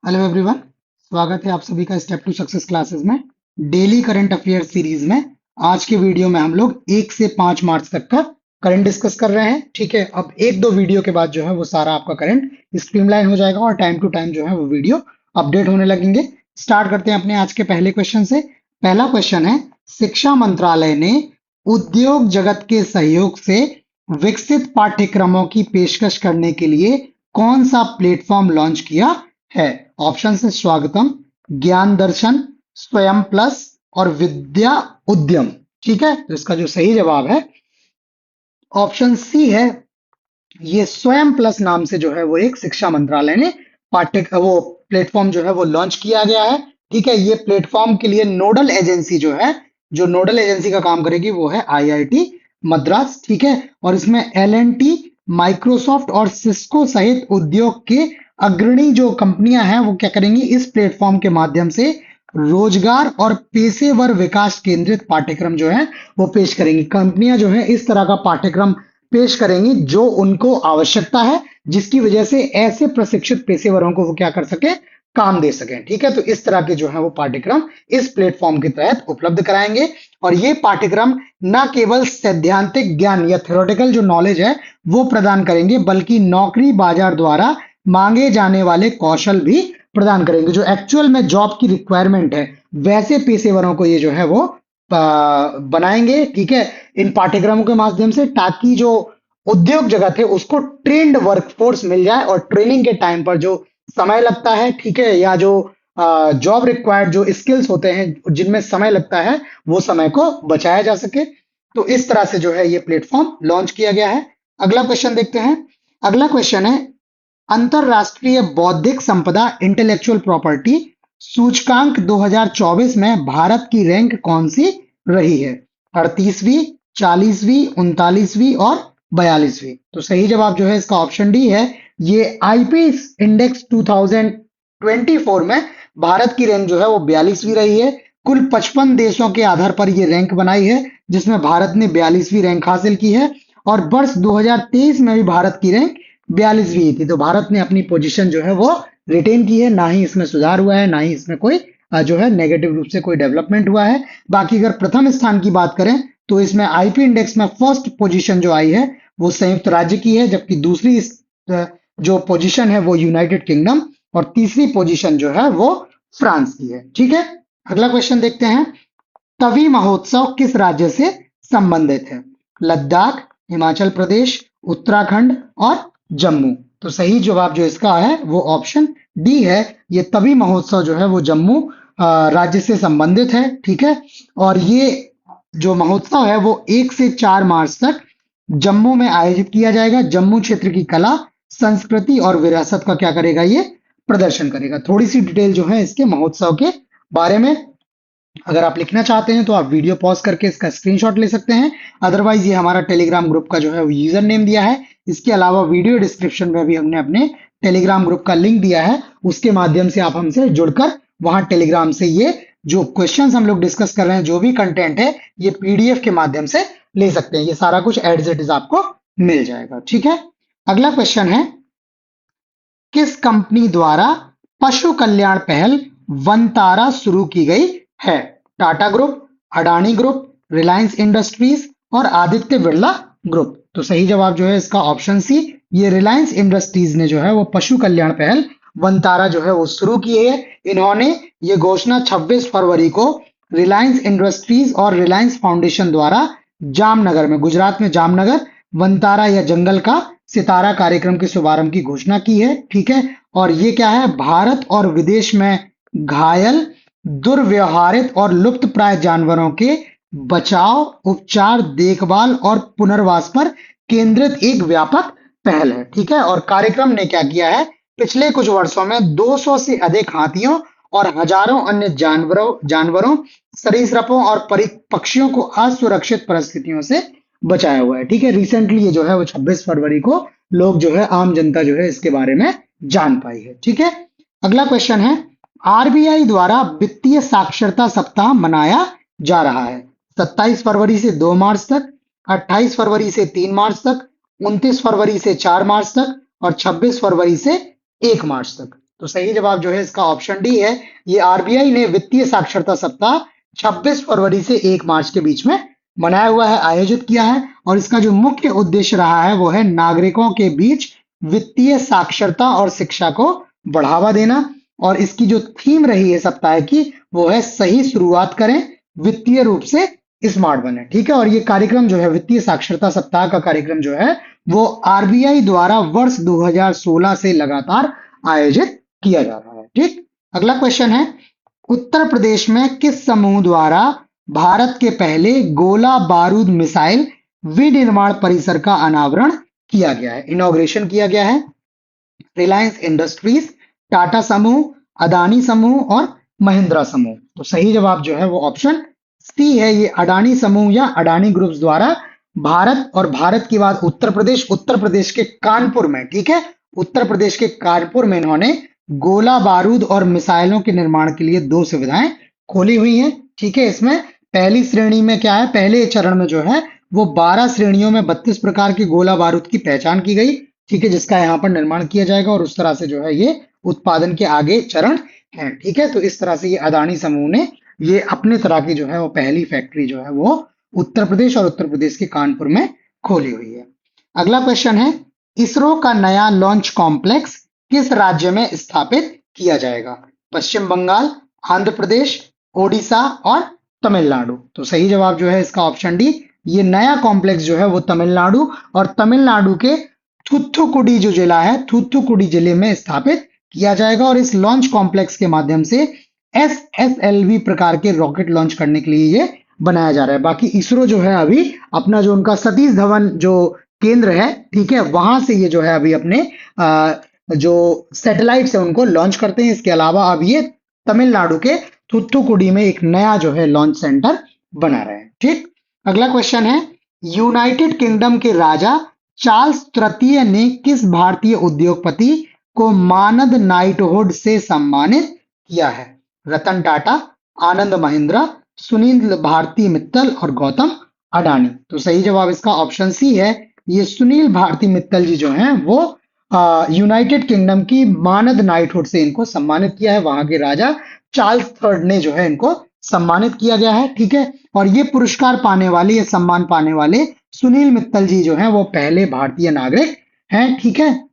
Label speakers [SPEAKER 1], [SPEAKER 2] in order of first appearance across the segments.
[SPEAKER 1] Hello everyone. स्वागत है आप सभी का स्टेप टू सक्सेस क्लासेस में डेली करंट अफेयर सीरीज में। आज के वीडियो में हम लोग 1 से 5 मार्च तक का करंट डिस्कस कर रहे हैं। ठीक है, अब एक दो वीडियो के बाद जो है वो सारा आपका करंट स्ट्रीमलाइन हो जाएगा और टाइम टू टाइम जो है वो वीडियो अपडेट होने लगेंगे। स्टार्ट करते हैं अपने आज के पहले क्वेश्चन से। पहला क्वेश्चन है, शिक्षा मंत्रालय ने उद्योग जगत के सहयोग से विकसित पाठ्यक्रमों की पेशकश करने के लिए कौन सा प्लेटफॉर्म लॉन्च किया है? ऑप्शन है स्वागतम, ज्ञान दर्शन, स्वयं प्लस और विद्या उद्यम। ठीक है, तो इसका जो सही जवाब है ऑप्शन सी है। ये स्वयं प्लस नाम से जो है वो एक शिक्षा मंत्रालय ने पाठ्य वो प्लेटफॉर्म जो है वो लॉन्च किया गया है। ठीक है, ये प्लेटफॉर्म के लिए नोडल एजेंसी जो है, जो नोडल एजेंसी का काम करेगी वो है आईआईटी मद्रास। ठीक है, और इसमें एल&टी, माइक्रोसॉफ्ट और सिस्को सहित उद्योग के अग्रणी जो कंपनियां हैं वो क्या करेंगी, इस प्लेटफॉर्म के माध्यम से रोजगार और पेशेवर विकास केंद्रित पाठ्यक्रम जो है वो पेश करेंगी। कंपनियां जो है इस तरह का पाठ्यक्रम पेश करेंगी जो उनको आवश्यकता है, जिसकी वजह से ऐसे प्रशिक्षित पेशेवरों को वो क्या कर सके, काम दे सकें। ठीक है, तो इस तरह के जो है वो पाठ्यक्रम इस प्लेटफॉर्म के तहत उपलब्ध कराएंगे। और ये पाठ्यक्रम न केवल सैद्धांतिक ज्ञान या थ्योरेटिकल जो नॉलेज है वो प्रदान करेंगे, बल्कि नौकरी बाजार द्वारा मांगे जाने वाले कौशल भी प्रदान करेंगे। जो एक्चुअल में जॉब की रिक्वायरमेंट है वैसे पेशेवरों को ये जो है वो बनाएंगे। ठीक है, इन पाठ्यक्रमों के माध्यम से, ताकि जो उद्योग जगत है उसको ट्रेंड वर्कफोर्स मिल जाए और ट्रेनिंग के टाइम पर जो समय लगता है, ठीक है, या जो जॉब रिक्वायर्ड जो स्किल्स होते हैं जिनमें समय लगता है वो समय को बचाया जा सके। तो इस तरह से जो है ये प्लेटफॉर्म लॉन्च किया गया है। अगला क्वेश्चन देखते हैं। अगला क्वेश्चन है, अंतरराष्ट्रीय बौद्धिक संपदा इंटेलेक्चुअल प्रॉपर्टी सूचकांक 2024 में भारत की रैंक कौन सी रही है? 38वीं, 40वीं, 39वीं और 42वीं। तो सही जवाब जो है इसका ऑप्शन डी है। ये आईपी इंडेक्स 2024 में भारत की रैंक जो है वो 42वीं रही है। कुल 55 देशों के आधार पर ये रैंक बनाई है, जिसमें भारत ने 42वीं रैंक हासिल की है। और वर्ष 2023 में भी भारत की रैंक 42वीं थी। तो भारत ने अपनी पोजीशन जो है वो रिटेन की है, ना ही इसमें सुधार हुआ है, ना ही इसमें कोई जो है नेगेटिव रूप से कोई डेवलपमेंट हुआ है। बाकी अगर प्रथम स्थान की बात करें तो इसमें आईपी इंडेक्स में फर्स्ट पोजीशन जो आई है वो संयुक्त राज्य की है, जबकि दूसरी जो पोजीशन है वो यूनाइटेड किंगडम और तीसरी पोजीशन जो है वो फ्रांस की है। ठीक है, अगला क्वेश्चन देखते हैं। तवी महोत्सव किस राज्य से संबंधित है? लद्दाख, हिमाचल प्रदेश, उत्तराखंड और जम्मू। तो सही जवाब जो इसका है वो ऑप्शन डी है। ये तवी महोत्सव जो है वो जम्मू राज्य से संबंधित है। ठीक है, और ये जो महोत्सव है वो 1 से 4 मार्च तक जम्मू में आयोजित किया जाएगा। जम्मू क्षेत्र की कला, संस्कृति और विरासत का क्या करेगा, ये प्रदर्शन करेगा। थोड़ी सी डिटेल जो है इसके महोत्सव के बारे में अगर आप लिखना चाहते हैं तो आप वीडियो पॉज करके इसका स्क्रीनशॉट ले सकते हैं। अदरवाइज ये हमारा टेलीग्राम ग्रुप का जो है वो यूजर नेम दिया है। इसके अलावा वीडियो डिस्क्रिप्शन में भी हमने अपने टेलीग्राम ग्रुप का लिंक दिया है, उसके माध्यम से आप हमसे जुड़कर वहां टेलीग्राम से ये जो क्वेश्चंस हम लोग डिस्कस कर रहे हैं, जो भी कंटेंट है, ये पीडीएफ के माध्यम से ले सकते हैं। ये सारा कुछ एज इट इज आपको मिल जाएगा। ठीक है, अगला क्वेश्चन है, किस कंपनी द्वारा पशु कल्याण पहल वनतारा शुरू की गई है? Tata group, Adani group, Reliance industries और आदित्य बिरला ग्रुप। तो सही जवाब जो है इसका ऑप्शन सी, ये रिलायंस इंडस्ट्रीज ने जो है वो पशु कल्याण पहल वनतारा जो है वो शुरू की है। इन्होंने ये घोषणा 26 फरवरी को रिलायंस इंडस्ट्रीज और रिलायंस फाउंडेशन द्वारा जामनगर में, गुजरात में जामनगर, वनतारा या जंगल का सितारा कार्यक्रम के शुभारंभ की घोषणा की है। ठीक है, और ये क्या है, भारत और विदेश में घायल, दुर्व्यवहारित और लुप्त प्राय जानवरों के बचाव, उपचार, देखभाल और पुनर्वास पर केंद्रित एक व्यापक पहल है। ठीक है, और कार्यक्रम ने क्या किया है, पिछले कुछ वर्षों में 200 से अधिक हाथियों और हजारों अन्य जानवरों, सरीसृपों और पक्षियों को असुरक्षित परिस्थितियों से बचाया हुआ है। ठीक है, रिसेंटली ये जो है वो 26 फरवरी को लोग जो है, आम जनता जो है इसके बारे में जान पाई है। ठीक है, अगला क्वेश्चन है, आरबीआई द्वारा वित्तीय साक्षरता सप्ताह मनाया जा रहा है 27 फरवरी से 2 मार्च तक, 28 फरवरी से 3 मार्च तक, 29 फरवरी से 4 मार्च तक और 26 फरवरी से 1 मार्च तक। तो सही जवाब जो है इसका ऑप्शन डी है। ये आरबीआई ने वित्तीय साक्षरता सप्ताह 26 फरवरी से 1 मार्च के बीच में बनाया हुआ है, आयोजित किया है। और इसका जो मुख्य उद्देश्य रहा है वो है नागरिकों के बीच वित्तीय साक्षरता और शिक्षा को बढ़ावा देना। और इसकी जो थीम रही है सप्ताह की वो है सही शुरुआत करें, वित्तीय रूप से स्मार्ट बने। ठीक है, और ये कार्यक्रम जो है वित्तीय साक्षरता सप्ताह का कार्यक्रम जो है वो आरबीआई द्वारा वर्ष 2016 से लगातार आयोजित किया जा रहा है। ठीक, अगला क्वेश्चन है, उत्तर प्रदेश में किस समूह द्वारा भारत के पहले गोला बारूद मिसाइल विनिर्माण परिसर का अनावरण किया गया है, इनॉग्रेशन किया गया है? रिलायंस इंडस्ट्रीज, टाटा समूह, अदानी समूह और महिंद्रा समूह। तो सही जवाब जो है वो ऑप्शन सी है, ये अडानी समूह या अडानी ग्रुप्स द्वारा भारत और भारत के बाद उत्तर प्रदेश के कानपुर में, ठीक है, उत्तर प्रदेश के कानपुर में इन्होंने गोला बारूद और मिसाइलों के निर्माण के लिए 2 सुविधाएं खोली हुई हैं। ठीक है, इसमें पहली श्रेणी में क्या है, पहले चरण में जो है वो 12 श्रेणियों में 32 प्रकार के गोला बारूद की पहचान की गई। ठीक है, जिसका यहाँ पर निर्माण किया जाएगा और उस तरह से जो है ये उत्पादन के आगे चरण है। ठीक है, तो इस तरह से ये अदानी समूह ने ये अपने तरह की जो है वो पहली फैक्ट्री जो है वो उत्तर प्रदेश और उत्तर प्रदेश के कानपुर में खोली हुई है। अगला क्वेश्चन है, इसरो का नया लॉन्च कॉम्प्लेक्स किस राज्य में स्थापित किया जाएगा? पश्चिम बंगाल, आंध्र प्रदेश, ओडिशा और तमिलनाडु। तो सही जवाब जो है इसका ऑप्शन डी, ये नया कॉम्प्लेक्स जो है वो तमिलनाडु और तमिलनाडु के थूथुकुडी जो जिला है, थूथुकुडी जिले में स्थापित किया जाएगा। और इस लॉन्च कॉम्प्लेक्स के माध्यम से एसएसएलवी प्रकार के रॉकेट लॉन्च करने के लिए ये बनाया जा रहा है। बाकी इसरो जो है अभी अपना जो उनका सतीश धवन जो केंद्र है, ठीक है, वहां से ये जो है अभी अपने जो सैटेलाइट्स है उनको लॉन्च करते हैं। इसके अलावा अब ये तमिलनाडु के थूथुकुडी में एक नया जो है लॉन्च सेंटर बना रहे हैं। ठीक, अगला क्वेश्चन है, यूनाइटेड किंगडम के राजा चार्ल्स तृतीय ने किस भारतीय उद्योगपति को मानद नाइटहुड से सम्मानित किया है? रतन टाटा, आनंद महिंद्रा, सुनील भारती मित्तल और गौतम अडानी। तो सही जवाब इसका ऑप्शन सी है, ये सुनील भारती मित्तल जी जो हैं वो यूनाइटेड किंगडम की मानद नाइटहुड से इनको सम्मानित किया है। वहां के राजा चार्ल्स थर्ड ने जो है इनको सम्मानित किया गया है। ठीक है, और ये पुरस्कार पाने वाले, ये सम्मान पाने वाले सुनील मित्तल जी जो हैं वो पहले भारतीय नागरिक हैं। ठीक है,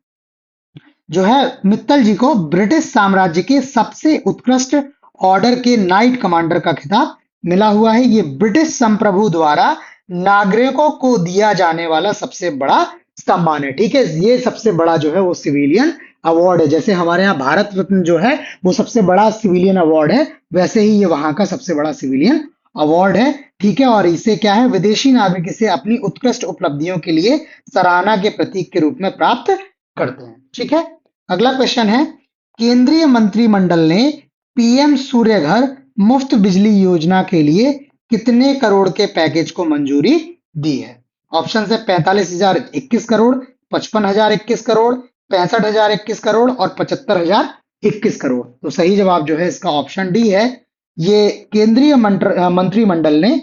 [SPEAKER 1] जो है मित्तल जी को ब्रिटिश साम्राज्य के सबसे उत्कृष्ट ऑर्डर के नाइट कमांडर का खिताब मिला हुआ है। ये ब्रिटिश संप्रभु द्वारा नागरिकों को दिया जाने वाला सबसे बड़ा सम्मान है। ठीक है, ये सबसे बड़ा जो है वो सिविलियन अवार्ड है। जैसे हमारे यहाँ भारत रत्न जो है वो सबसे बड़ा सिविलियन अवार्ड है, वैसे ही ये वहां का सबसे बड़ा सिविलियन अवार्ड है। ठीक है, और इसे क्या है, विदेशी नागरिक इसे अपनी उत्कृष्ट उपलब्धियों के लिए सराहना के प्रतीक के रूप में प्राप्त करते हैं। ठीक है, अगला क्वेश्चन है, केंद्रीय मंत्रिमंडल ने पीएम सूर्य घर मुफ्त बिजली योजना के लिए कितने करोड़ के पैकेज को मंजूरी दी है? ऑप्शन है 45,021 करोड़, 55,021 करोड़, 65,021 करोड़ और 75,021 करोड़। तो सही जवाब जो है इसका ऑप्शन डी है, ये केंद्रीय मंत्रिमंडल ने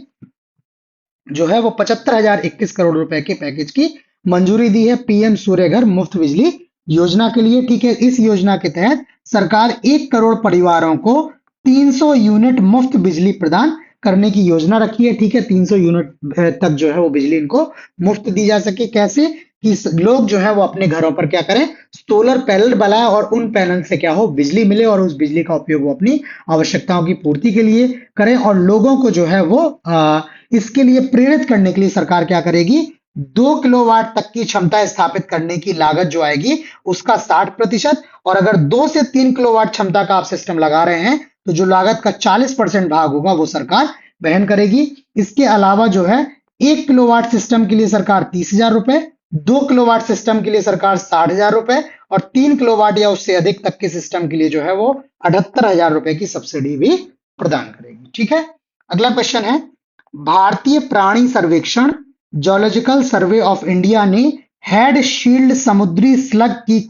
[SPEAKER 1] जो है वो 75,021 करोड़ रुपए के पैकेज की मंजूरी दी है पीएम सूर्य घर मुफ्त बिजली योजना के लिए। ठीक है, इस योजना के तहत सरकार 1 करोड़ परिवारों को 300 यूनिट मुफ्त बिजली प्रदान करने की योजना रखी है। ठीक है, 300 यूनिट तक जो है वो बिजली इनको मुफ्त दी जा सके। कैसे कि लोग जो है वो अपने घरों पर क्या करें, सोलर पैनल बनाए और उन पैनल से क्या हो, बिजली मिले और उस बिजली का उपयोग वो अपनी आवश्यकताओं की पूर्ति के लिए करें। और लोगों को जो है वो इसके लिए प्रेरित करने के लिए सरकार क्या करेगी, 2 किलोवाट तक की क्षमता स्थापित करने की लागत जो आएगी उसका 60%, और अगर 2 से 3 किलोवाट क्षमता का आप सिस्टम लगा रहे हैं तो जो लागत का 40% भाग होगा वो सरकार वहन करेगी। इसके अलावा जो है 1 किलोवाट सिस्टम के लिए सरकार 30,000 रुपए, 2 किलोवाट सिस्टम के लिए सरकार 60,000 रुपए और 3 किलोवाट या उससे अधिक तक के सिस्टम के लिए जो है वो 78,000 रुपए की सब्सिडी भी प्रदान करेगी। ठीक है, अगला क्वेश्चन है, भारतीय प्राणी सर्वेक्षण जूलॉजिकल सर्वे ऑफ इंडिया ने हेड शील्ड समुद्री स्लग की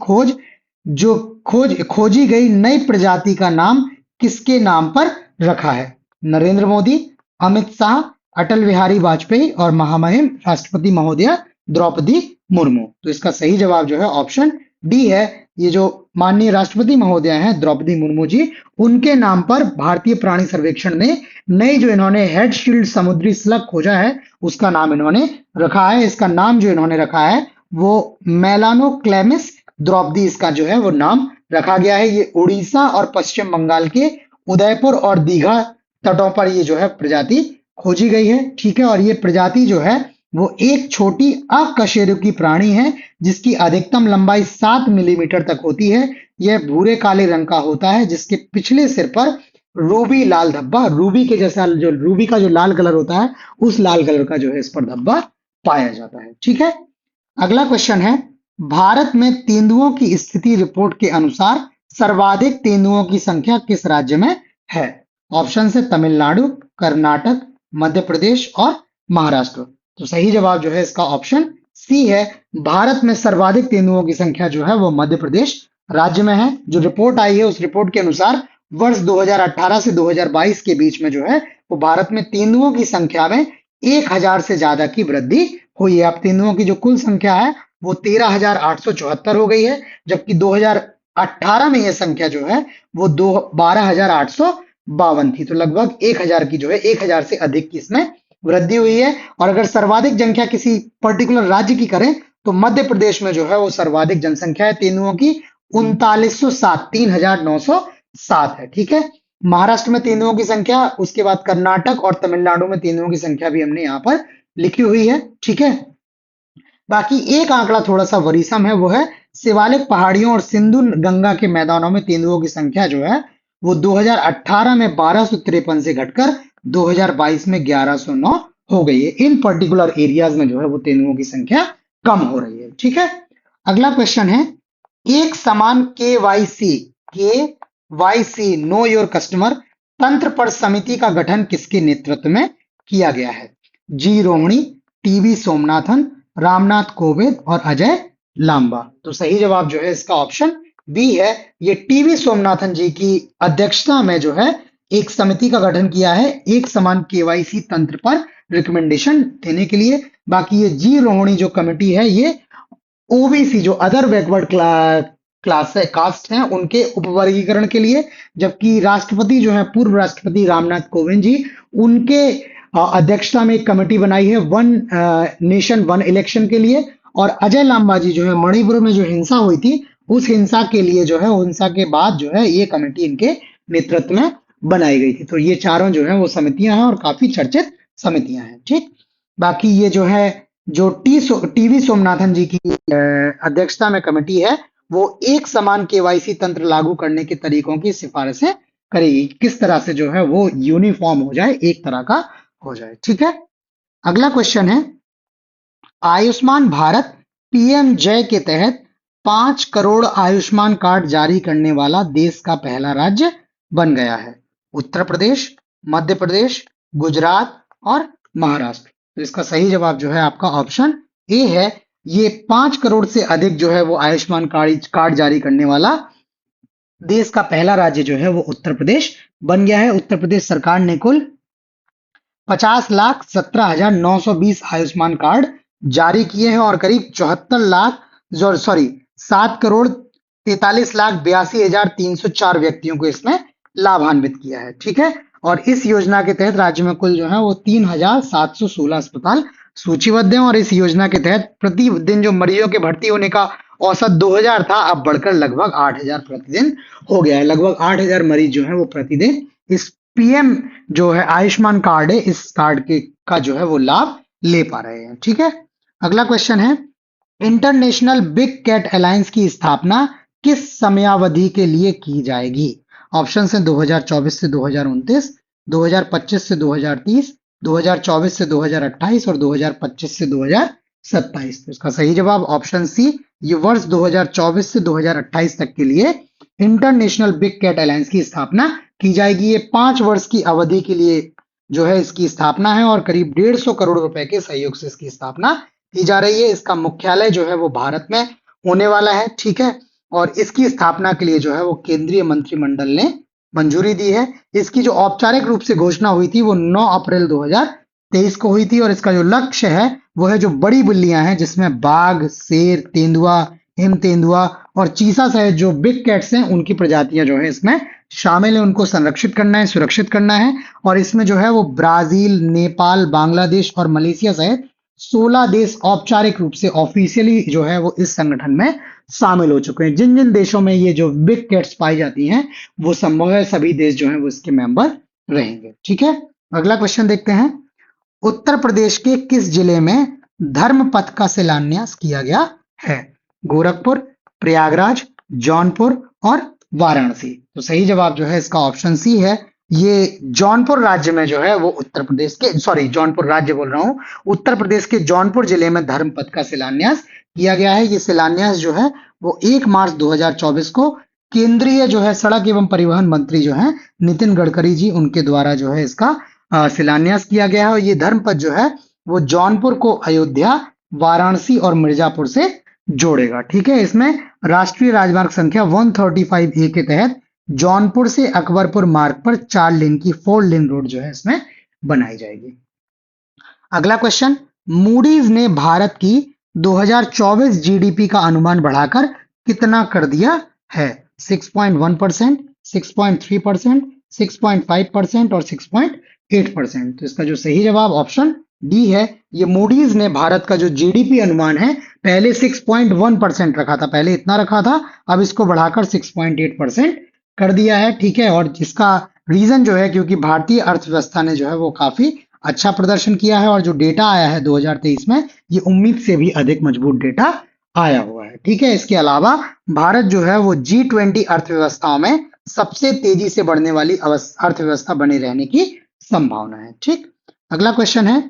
[SPEAKER 1] खोजी गई नई प्रजाति का नाम किसके नाम पर रखा है? नरेंद्र मोदी, अमित शाह, अटल बिहारी वाजपेयी और महामहिम राष्ट्रपति महोदया द्रौपदी मुर्मू। तो इसका सही जवाब जो है ऑप्शन डी है ये जो माननीय राष्ट्रपति महोदय हैं द्रौपदी मुर्मू जी, उनके नाम पर भारतीय प्राणी सर्वेक्षण ने नई जो इन्होंने हेड शील्ड समुद्री स्लग खोजा है उसका नाम इन्होंने रखा है। इसका नाम जो इन्होंने रखा है वो मेलानोक्लेमिस द्रौपदी, इसका जो है वो नाम रखा गया है। ये उड़ीसा और पश्चिम बंगाल के उदयपुर और दीघा तटों पर ये जो है प्रजाति खोजी गई है, ठीक है। और ये प्रजाति जो है वो एक छोटी अकशेरुकी प्राणी है जिसकी अधिकतम लंबाई 7 मिलीमीटर तक होती है। यह भूरे काले रंग का होता है जिसके पिछले सिर पर रूबी लाल धब्बा, रूबी के जैसा जो रूबी का जो लाल कलर होता है उस लाल कलर का जो है इस पर धब्बा पाया जाता है, ठीक है। अगला क्वेश्चन है, भारत में तेंदुओं की स्थिति रिपोर्ट के अनुसार सर्वाधिक तेंदुओं की संख्या किस राज्य में है? ऑप्शन है तमिलनाडु, कर्नाटक, मध्य प्रदेश और महाराष्ट्र। तो सही जवाब जो है इसका ऑप्शन सी है। भारत में सर्वाधिक तेंदुओं की संख्या जो है वो मध्य प्रदेश राज्य में है। जो रिपोर्ट आई है उस रिपोर्ट के अनुसार वर्ष 2018 से 2022 के बीच में जो है वो भारत में तेंदुओं की संख्या में 1000 से ज्यादा की वृद्धि हुई है। अब तेंदुओं की जो कुल संख्या है वो 13,874 हो गई है, जबकि 2018 में यह संख्या जो है वो 12,852 थी। तो लगभग 1000 की जो है 1000 से अधिक की इसमें वृद्धि हुई है। और अगर सर्वाधिक संख्या किसी पर्टिकुलर राज्य की करें तो मध्य प्रदेश में जो है वो सर्वाधिक जनसंख्या है तेंदुओं की 3907, 3907 है, ठीक है। महाराष्ट्र में तेंदुओं की संख्या, उसके बाद कर्नाटक और तमिलनाडु में तेंदुओं की संख्या भी हमने यहाँ पर लिखी हुई है, ठीक है। बाकी एक आंकड़ा थोड़ा सा वरीसम है, वो है शिवालिक पहाड़ियों और सिंधु गंगा के मैदानों में तेंदुओं की संख्या जो है वो 2018 में 1253 से घटकर 2022 में 1109 हो गई है। इन पर्टिकुलर एरियाज में जो है वो तेंदुओं की संख्या कम हो रही है, ठीक है। अगला क्वेश्चन है, एक समान केवाईसी नो योर कस्टमर तंत्र पर समिति का गठन किसके नेतृत्व में किया गया है? जी रोहिणी, टीवी सोमनाथन, रामनाथ कोविंद और अजय लांबा। तो सही जवाब जो है इसका ऑप्शन बी है। ये टीवी सोमनाथन जी की अध्यक्षता में जो है एक समिति का गठन किया है एक समान केवाईसी तंत्र पर रिकमेंडेशन देने के लिए। बाकी ये जी रोहिणी जो कमेटी है ये ओबीसी जो अदर बैकवर्ड क्लास है, कास्ट हैं, उनके उपवर्गीकरण के लिए, जबकि राष्ट्रपति जो है पूर्व राष्ट्रपति रामनाथ कोविंद जी, उनके अध्यक्षता में एक कमेटी बनाई है वन नेशन वन इलेक्शन के लिए। और अजय लांबा जी जो है मणिपुर में जो हिंसा हुई थी उस हिंसा के लिए जो है हिंसा के बाद जो है ये कमेटी इनके नेतृत्व में बनाई गई थी। तो ये चारों जो है वो समितियां हैं और काफी चर्चित समितियां हैं, ठीक। बाकी ये जो है जो टीवी सोमनाथन जी की अध्यक्षता में कमेटी है वो एक समान केवाईसी तंत्र लागू करने के तरीकों की सिफारिशें करेगी, किस तरह से जो है वो यूनिफॉर्म हो जाए, एक तरह का हो जाए, ठीक है। अगला क्वेश्चन है, आयुष्मान भारत पीएम जय के तहत 5 करोड़ आयुष्मान कार्ड जारी करने वाला देश का पहला राज्य बन गया है। उत्तर प्रदेश, मध्य प्रदेश, गुजरात और महाराष्ट्र। तो इसका सही जवाब जो है आपका ऑप्शन ए है। ये 5 करोड़ से अधिक जो है वो आयुष्मान कार्ड जारी करने वाला देश का पहला राज्य जो है वो उत्तर प्रदेश बन गया है। उत्तर प्रदेश सरकार ने कुल 50,17,920 आयुष्मान कार्ड जारी किए हैं और करीब 7 करोड़ 43,82,304 व्यक्तियों को इसमें लाभान्वित किया है, ठीक है। और इस योजना के तहत राज्य में कुल जो है वो 3,716 अस्पताल सूचीबद्ध हैं और इस योजना के तहत प्रतिदिन जो मरीजों के भर्ती होने का औसत 2000 था, अब बढ़कर लगभग 8000 प्रतिदिन हो गया है। लगभग 8000 मरीज जो है वो प्रतिदिन इस पीएम जो है आयुष्मान कार्ड है इस कार्ड के का जो है वो लाभ ले पा रहे हैं, ठीक है। अगला क्वेश्चन है, इंटरनेशनल बिग कैट अलायंस की स्थापना किस समयावधि के लिए की जाएगी? ऑप्शन है 2024 से 2029, 2025 से 2030, 2024 से 2028 और 2025 से 2027। तो इसका सही जवाब ऑप्शन सी, ये वर्ष 2024 से 2028 तक के लिए इंटरनेशनल बिग कैट अलायंस की स्थापना की जाएगी। ये 5 वर्ष की अवधि के लिए जो है इसकी स्थापना है और करीब 150 करोड़ रुपए के सहयोग से इसकी स्थापना की जा रही है। इसका मुख्यालय जो है वो भारत में होने वाला है, ठीक है। और इसकी स्थापना के लिए जो है वो केंद्रीय मंत्रिमंडल ने मंजूरी दी है। इसकी जो औपचारिक रूप से घोषणा हुई थी वो 9 अप्रैल 2023 को हुई थी और इसका जो लक्ष्य है वो है जो बड़ी बिल्लियां हैं जिसमें बाघ, शेर, तेंदुआ, हिम तेंदुआ और चीसा सहित जो बिग कैट्स हैं उनकी प्रजातियां जो है इसमें शामिल है, उनको संरक्षित करना है, सुरक्षित करना है। और इसमें जो है वो ब्राजील, नेपाल, बांग्लादेश और मलेशिया सहित 16 देश औपचारिक रूप से ऑफिशियली जो है वो इस संगठन में शामिल हो चुके हैं। जिन जिन देशों में ये जो बिग कैट्स पाई जाती हैं वो संभव है सभी देश जो है वो इसके मेंबर रहेंगे। ठीक है, अगला क्वेश्चन देखते हैं। उत्तर प्रदेश के किस जिले में धर्मपथ का शिलान्यास किया गया है? गोरखपुर, प्रयागराज, जौनपुर और वाराणसी। तो सही जवाब जो है इसका ऑप्शन सी है। ये जौनपुर राज्य में जो है वो उत्तर प्रदेश के, सॉरी जौनपुर राज्य बोल रहा हूं, उत्तर प्रदेश के जौनपुर जिले में धर्मपथ का शिलान्यास किया गया है। ये शिलान्यास जो है वो 1 मार्च 2024 को केंद्रीय जो है सड़क एवं परिवहन मंत्री जो है नितिन गडकरी जी, उनके द्वारा जो है इसका शिलान्यास किया गया है। और ये धर्मपथ जो है वो जौनपुर को अयोध्या, वाराणसी और मिर्जापुर से जोड़ेगा। ठीक है, इसमें राष्ट्रीय राजमार्ग संख्या 135A के तहत जौनपुर से अकबरपुर मार्ग पर 4 लेन की 4 लेन रोड जो है इसमें बनाई जाएगी। अगला क्वेश्चन, मूडीज ने भारत की 2024 जीडीपी का अनुमान बढ़ाकर कितना कर दिया है? 6.1%, 6.3%, 6.5% और 6.8%। तो इसका जो सही जवाब ऑप्शन डी है। ये मूडीज ने भारत का जो जीडीपी अनुमान है पहले 6.1% रखा था, पहले इतना रखा था, अब इसको बढ़ाकर 6.8% कर दिया है। ठीक है, और इसका रीजन जो है क्योंकि भारतीय अर्थव्यवस्था ने जो है वो काफी अच्छा प्रदर्शन किया है और जो डेटा आया है 2023 में ये उम्मीद से भी अधिक मजबूत डेटा आया हुआ है। ठीक है, इसके अलावा भारत जो है वो G20 अर्थव्यवस्थाओं में सबसे तेजी से बढ़ने वाली अर्थव्यवस्था बने रहने की संभावना है। ठीक, अगला क्वेश्चन है,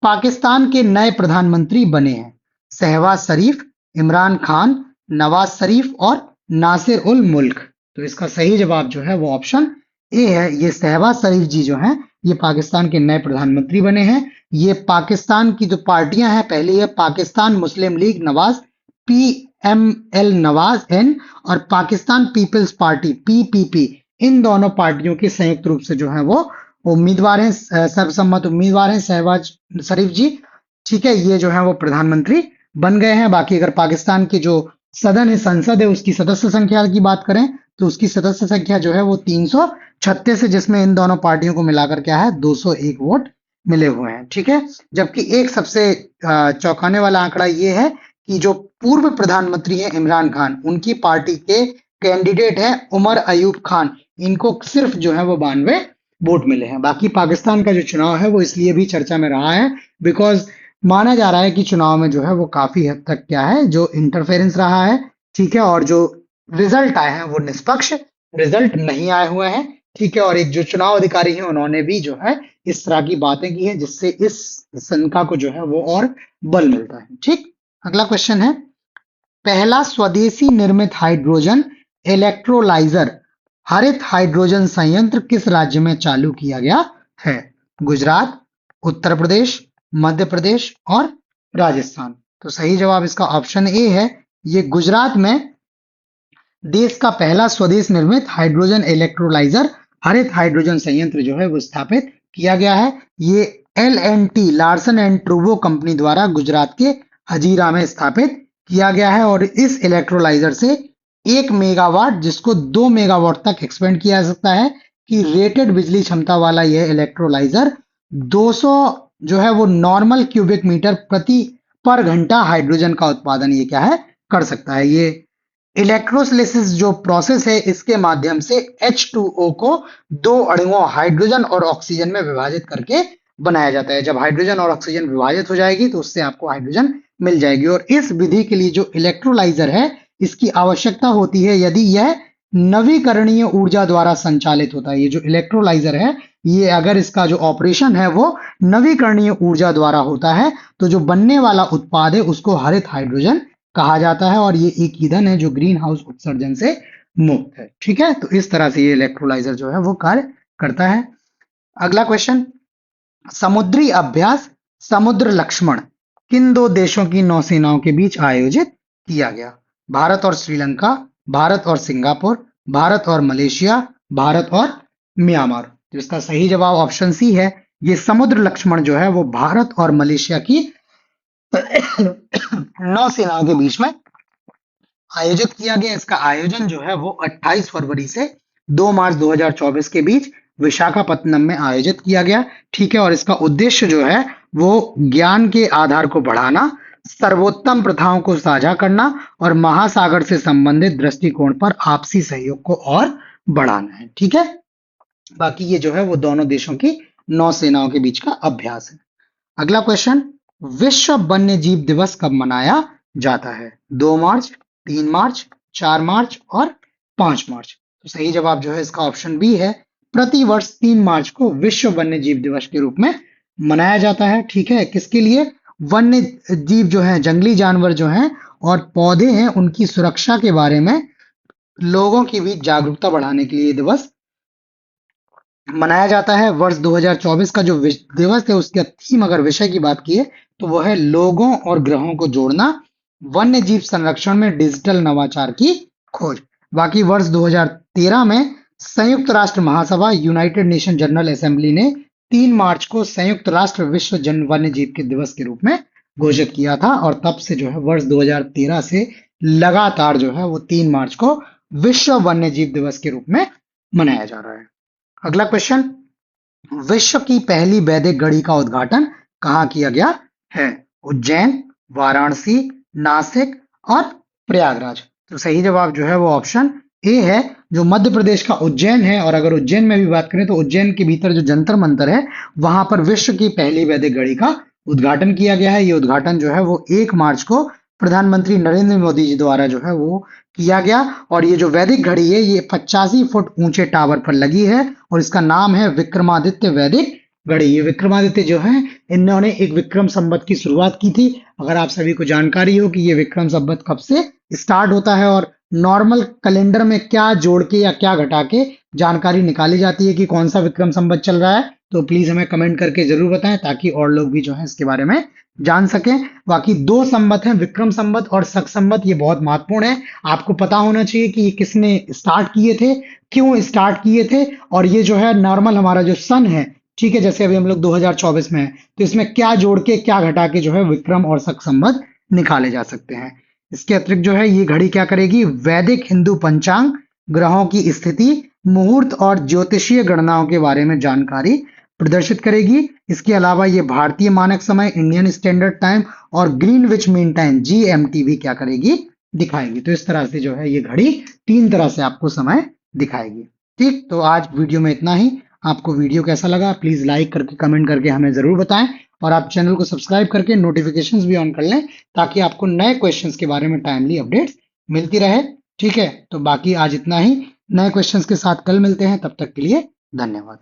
[SPEAKER 1] पाकिस्तान के नए प्रधानमंत्री बने हैं शहबाज शरीफ, इमरान खान, नवाज शरीफ और नासिर उल मुल्क। तो इसका सही जवाब जो है वो ऑप्शन ए है। ये शहबाज शरीफ जी जो हैं ये पाकिस्तान के नए प्रधानमंत्री बने हैं। ये पाकिस्तान की जो पार्टियां हैं, पहली है Pakistan Muslim league Nawaz PML Nawaz N और पाकिस्तान पीपल्स पार्टी PPP, इन दोनों पार्टियों के संयुक्त रूप से जो है वो उम्मीदवार हैं, सर्वसम्मत उम्मीदवार हैं शहबाज शरीफ जी। ठीक है, ये जो है वो प्रधानमंत्री बन गए हैं। बाकी अगर पाकिस्तान के जो सदन है, संसद है, उसकी सदस्य संख्या की बात करें तो उसकी सदस्य संख्या जो है वो 336 है, जिसमें इन दोनों पार्टियों को मिलाकर क्या है 201 वोट मिले हुए हैं। ठीक है, जबकि एक सबसे चौंकाने वाला आंकड़ा ये है कि जो पूर्व प्रधानमंत्री है इमरान खान, उनकी पार्टी के कैंडिडेट है उमर अयूब खान, इनको सिर्फ जो है वो 92 वोट मिले हैं। बाकी पाकिस्तान का जो चुनाव है वो इसलिए भी चर्चा में रहा है बिकॉज माना जा रहा है कि चुनाव में जो है वो काफी हद तक क्या है जो इंटरफेरेंस रहा है। ठीक है, और जो रिजल्ट आए हैं वो निष्पक्ष रिजल्ट नहीं आए हुए हैं। ठीक है, और एक जो चुनाव अधिकारी है उन्होंने भी जो है इस तरह की बातें की है जिससे इस शंका को जो है वो और बल मिलता है। ठीक, अगला क्वेश्चन है, पहला स्वदेशी निर्मित हाइड्रोजन इलेक्ट्रोलाइजर हरित हाइड्रोजन संयंत्र किस राज्य में चालू किया गया है? गुजरात, उत्तर प्रदेश, मध्य प्रदेश और राजस्थान। तो सही जवाब इसका ऑप्शन ए है। ये गुजरात में देश का पहला स्वदेश निर्मित हाइड्रोजन इलेक्ट्रोलाइजर हरित हाइड्रोजन संयंत्र जो है वो स्थापित किया गया है। ये L&T लार्सन एंड ट्रूबो कंपनी द्वारा गुजरात के हजीरा में स्थापित किया गया है और इस इलेक्ट्रोलाइजर से 1 मेगावाट जिसको 2 मेगावाट तक एक्सपेंड किया जा सकता है कि रेटेड बिजली क्षमता वाला यह इलेक्ट्रोलाइजर 200 जो है वो नॉर्मल क्यूबिक मीटर प्रति पर घंटा हाइड्रोजन का उत्पादन ये क्या है कर सकता है। ये इलेक्ट्रोलिसिस जो प्रोसेस है इसके माध्यम से H2O को 2 अणुओं हाइड्रोजन और ऑक्सीजन में विभाजित करके बनाया जाता है। जब हाइड्रोजन और ऑक्सीजन विभाजित हो जाएगी तो उससे आपको हाइड्रोजन मिल जाएगी। और इस विधि के लिए जो इलेक्ट्रोलाइजर है इसकी आवश्यकता होती है यदि यह नवीकरणीय ऊर्जा द्वारा संचालित होता है। ये जो इलेक्ट्रोलाइजर है ये अगर इसका जो ऑपरेशन है वो नवीकरणीय ऊर्जा द्वारा होता है तो जो बनने वाला उत्पाद है उसको हरित हाइड्रोजन कहा जाता है और ये एक ईंधन है जो ग्रीन हाउस उत्सर्जन से मुक्त है। ठीक है, तो इस तरह से ये इलेक्ट्रोलाइजर जो है वो कार्य करता है। अगला क्वेश्चन, समुद्री अभ्यास समुद्र लक्ष्मण किन 2 देशों की नौसेनाओं के बीच आयोजित किया गया? भारत और श्रीलंका, भारत और सिंगापुर, भारत और मलेशिया, भारत और म्यांमार। तो इसका सही जवाब ऑप्शन सी है। ये समुद्र लक्ष्मण जो है वो भारत और मलेशिया की नौसेनाओं के बीच में आयोजित किया गया। इसका आयोजन जो है वो 28 फरवरी से 2 मार्च 2024 के बीच विशाखापत्तनम में आयोजित किया गया। ठीक है, और इसका उद्देश्य जो है वो ज्ञान के आधार को बढ़ाना, सर्वोत्तम प्रथाओं को साझा करना और महासागर से संबंधित दृष्टिकोण पर आपसी सहयोग को और बढ़ाना है। ठीक है, बाकी ये जो है वो दोनों देशों की नौसेनाओं के बीच का अभ्यास है। अगला क्वेश्चन, विश्व वन्य जीव दिवस कब मनाया जाता है? 2 मार्च, 3 मार्च, 4 मार्च और 5 मार्च। तो सही जवाब जो है इसका ऑप्शन बी है। प्रति वर्ष 3 मार्च को विश्व वन्य जीव दिवस के रूप में मनाया जाता है। ठीक है, किसके लिए? वन्य जीव जो है, जंगली जानवर जो हैं और पौधे हैं, उनकी सुरक्षा के बारे में लोगों की बीच जागरूकता बढ़ाने के लिए ये दिवस मनाया जाता है। वर्ष 2024 का जो दिवस है उसका थीम अगर विषय की बात की है तो वो है लोगों और ग्रहों को जोड़ना, वन्य जीव संरक्षण में डिजिटल नवाचार की खोज। बाकी वर्ष 2013 में संयुक्त राष्ट्र महासभा यूनाइटेड नेशन जनरल असेंबली ने 3 मार्च को संयुक्त राष्ट्र विश्व जन वन्य जीव के दिवस के रूप में घोषित किया था और तब से जो है वर्ष 2013 से लगातार जो है वो 3 मार्च को विश्व वन्य जीव दिवस के रूप में मनाया जा रहा है। अगला क्वेश्चन, विश्व की पहली वैदिक घड़ी का उद्घाटन कहाँ किया गया है? उज्जैन, वाराणसी, नासिक और प्रयागराज। तो सही जवाब जो है वो ऑप्शन ए है, जो मध्य प्रदेश का उज्जैन है। और अगर उज्जैन में भी बात करें तो उज्जैन के भीतर जो जंतर मंतर है वहां पर विश्व की पहली वैदिक घड़ी का उद्घाटन किया गया है। ये उद्घाटन जो है वो 1 मार्च को प्रधानमंत्री नरेंद्र मोदी जी द्वारा जो है वो किया गया। और ये जो वैदिक घड़ी है ये 85 फुट ऊंचे टावर पर लगी है और इसका नाम है विक्रमादित्य वैदिक घड़ी। ये विक्रमादित्य जो है इन्होंने एक विक्रम संवत की शुरुआत की थी। अगर आप सभी को जानकारी हो कि ये विक्रम संवत कब से स्टार्ट होता है और नॉर्मल कैलेंडर में क्या जोड़ के या क्या घटा के जानकारी निकाली जाती है कि कौन सा विक्रम संवत चल रहा है, तो प्लीज हमें कमेंट करके जरूर बताएं ताकि और लोग भी जो है इसके बारे में जान सकें। बाकी 2 संवत हैं, विक्रम संवत और शक संवत, ये बहुत महत्वपूर्ण है। आपको पता होना चाहिए कि ये किसने स्टार्ट किए थे, क्यों स्टार्ट किए थे, और ये जो है नॉर्मल हमारा जो सन है, ठीक है, जैसे अभी हम लोग 2024 में है तो इसमें क्या जोड़ के क्या घटा के जो है विक्रम और शक संवत निकाले जा सकते हैं। इसके अतिरिक्त जो है ये घड़ी क्या करेगी? वैदिक हिंदू पंचांग, ग्रहों की स्थिति, मुहूर्त और ज्योतिषीय गणनाओं के बारे में जानकारी प्रदर्शित करेगी। इसके अलावा ये भारतीय मानक समय इंडियन स्टैंडर्ड टाइम और ग्रीनविच मीन टाइम जीएमटी भी क्या करेगी? दिखाएगी। तो इस तरह से जो है ये घड़ी 3 तरह से आपको समय दिखाएगी। ठीक, तो आज वीडियो में इतना ही। आपको वीडियो कैसा लगा प्लीज लाइक करके कमेंट करके हमें जरूर बताएं और आप चैनल को सब्सक्राइब करके नोटिफिकेशंस भी ऑन कर लें ताकि आपको नए क्वेश्चंस के बारे में टाइमली अपडेट्स मिलती रहे। ठीक है, तो बाकी आज इतना ही। नए क्वेश्चंस के साथ कल मिलते हैं, तब तक के लिए धन्यवाद।